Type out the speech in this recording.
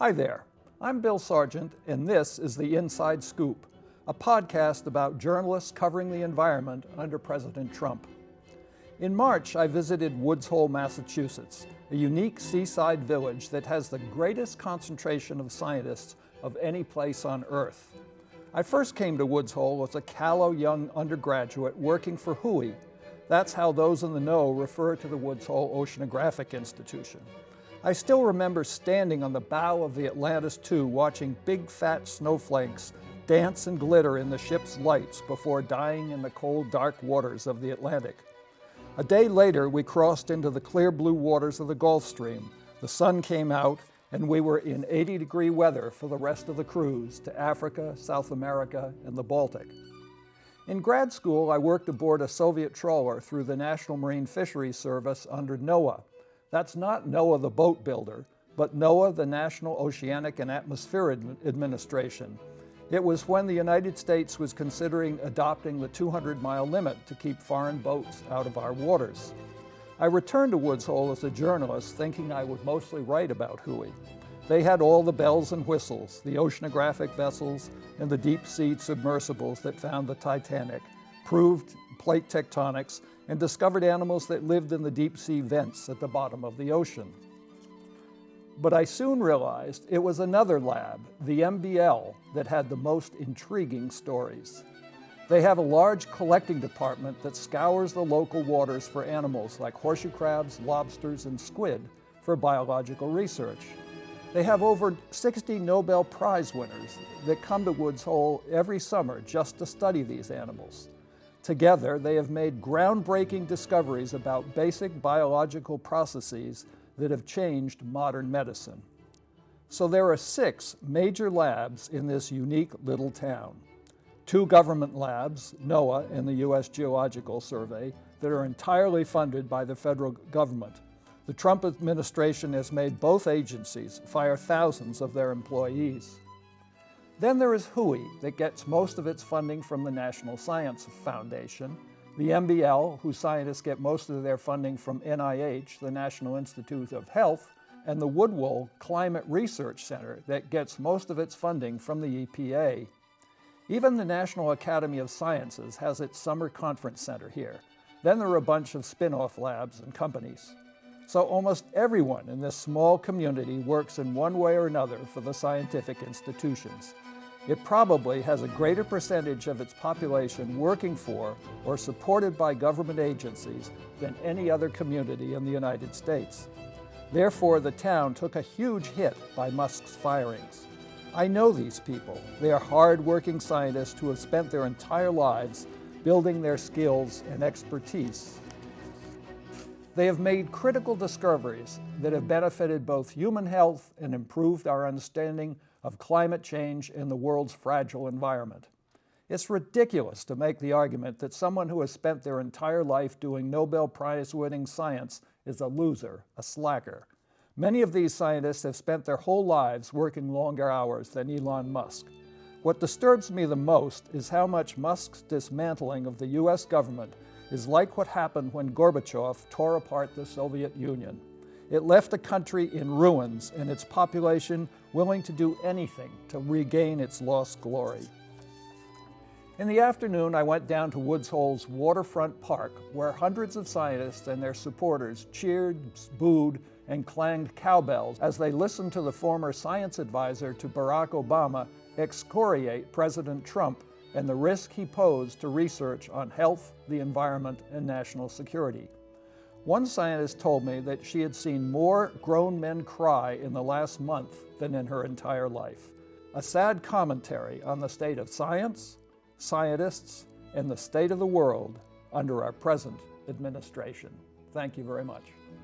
Hi there, I'm Bill Sargent, and this is The Inside Scoop, a podcast about journalists covering the environment under President Trump. In March, I visited Woods Hole, Massachusetts, a unique seaside village that has the greatest concentration of scientists of any place on Earth. I first came to Woods Hole as a callow young undergraduate working for WHOI. That's how those in the know refer to the Woods Hole Oceanographic Institution. I still remember standing on the bow of the Atlantis II watching big fat snowflakes dance and glitter in the ship's lights before dying in the cold, dark waters of the Atlantic. A day later, we crossed into the clear blue waters of the Gulf Stream. The sun came out, and we were in 80-degree weather for the rest of the cruise to Africa, South America, and the Baltic. In grad school, I worked aboard a Soviet trawler through the National Marine Fisheries Service under NOAA. That's not NOAA the boat builder, but NOAA the National Oceanic and Atmospheric Administration. It was when the United States was considering adopting the 200-mile limit to keep foreign boats out of our waters. I returned to Woods Hole as a journalist thinking I would mostly write about WHOI. They had all the bells and whistles, the oceanographic vessels and the deep-sea submersibles that found the Titanic, proved plate tectonics, and discovered animals that lived in the deep-sea vents at the bottom of the ocean. But I soon realized it was another lab, the MBL, that had the most intriguing stories. They have a large collecting department that scours the local waters for animals like horseshoe crabs, lobsters, and squid for biological research. They have over 60 Nobel Prize winners that come to Woods Hole every summer just to study these animals. Together, they have made groundbreaking discoveries about basic biological processes that have changed modern medicine. So there are 6 major labs in this unique little town. 2 government labs, NOAA and the U.S. Geological Survey, that are entirely funded by the federal government. The Trump administration has made both agencies fire thousands of their employees. Then there is WHOI, that gets most of its funding from the National Science Foundation, the MBL, whose scientists get most of their funding from NIH, the National Institute of Health, and the Woodhull Climate Research Center, that gets most of its funding from the EPA. Even the National Academy of Sciences has its summer conference center here. Then there are a bunch of spin-off labs and companies. So almost everyone in this small community works in one way or another for the scientific institutions. It probably has a greater percentage of its population working for or supported by government agencies than any other community in the United States. Therefore, the town took a huge hit by Musk's firings. I know these people. They are hard-working scientists who have spent their entire lives building their skills and expertise. They have made critical discoveries that have benefited both human health and improved our understanding of climate change and the world's fragile environment. It's ridiculous to make the argument that someone who has spent their entire life doing Nobel Prize-winning science is a loser, a slacker. Many of these scientists have spent their whole lives working longer hours than Elon Musk. What disturbs me the most is how much Musk's dismantling of the U.S. government is like what happened when Gorbachev tore apart the Soviet Union. It left a country in ruins and its population willing to do anything to regain its lost glory. In the afternoon, I went down to Woods Hole's waterfront park, where hundreds of scientists and their supporters cheered, booed, and clanged cowbells as they listened to the former science advisor to Barack Obama excoriate President Trump and the risk he posed to research on health, the environment, and national security. One scientist told me that she had seen more grown men cry in the last month than in her entire life. A sad commentary on the state of science, scientists, and the state of the world under our present administration. Thank you very much.